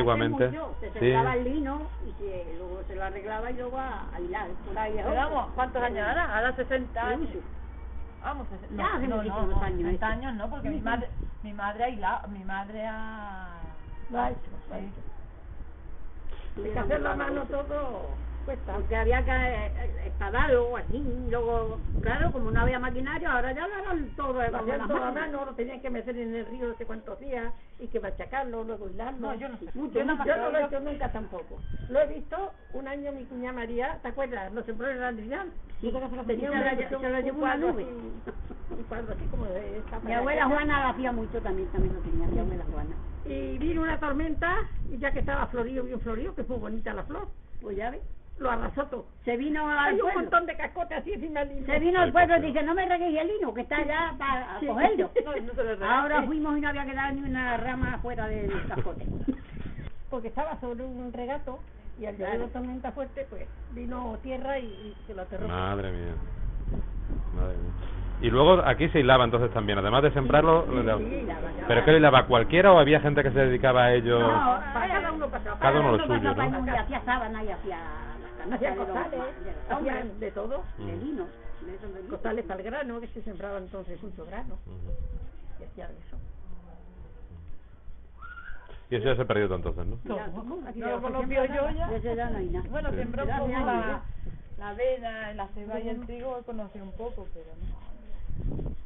antiguamente. Se Sí. sembraba el lino y luego se lo arreglaba y luego a hilar por ahí. Pero vamos, ¿cuántos años ahora? Ahora 60 años. Sí. Vamos, Ya hace muchísimos años. 60 años no, porque mi madre ha hilado, mi madre ha... Lo ha hecho, lo ha Sí. hecho. Hay que hacerlo a mano todo cuesta. Porque había que escalarlo así, luego, claro, como no había maquinario, ahora ya lo harán todo Lo con hacían las todo a manos. mano, lo tenían que meter en el río no sé cuántos días y que machacarlo, luego hilarlo. No, yo no sé. Yo no lo he hecho nunca tampoco. Lo he visto un año mi cuñada María, ¿te acuerdas? Lo sembró en el Andrinal. Sí, Tenía se lo llevó una nube. Un cuadro así como de esta. Mi abuela Juana lo hacía mucho también lo tenía mi abuela Juana. Y vino una tormenta y ya que estaba florido, bien florido, que fue bonita la flor, Pues ya ves, lo arrasó todo. se vino al Hay un pueblo. montón de cascotes así encima del lino. Se vino al pueblo y dice, no me reguéis el lino, que está allá para Sí. cogerlo. No se le regala. Ahora fuimos y no había quedado ni una rama fuera del cascote. Porque estaba sobre un regato y al llegar la tormenta fuerte, pues vino tierra y se lo aterró. Madre mía. Madre mía. Y luego aquí se hilaba entonces también, además de sembrarlo. ¿Pero qué lo hilaba cualquiera o había gente que se dedicaba a ello? No, Cada uno pasaba. Cada uno lo pasaba suyo, para ¿no? uno y hacía sábana y hacía las Hacían canastas costales, hombre, hacían de todo. de lino, de esos de lino. Costales para el grano, que se sembraba entonces mucho grano. Ujú. Y hacían eso. Y eso ya se perdió entonces, ¿no? Ya, aquí No, ya con no los se vio siembra yo nada. ya. Ese ya no hay nada. Bueno, Sí. sembró un Ya poco hace años, la avena, la ceba y el trigo, he conocido un poco, pero no.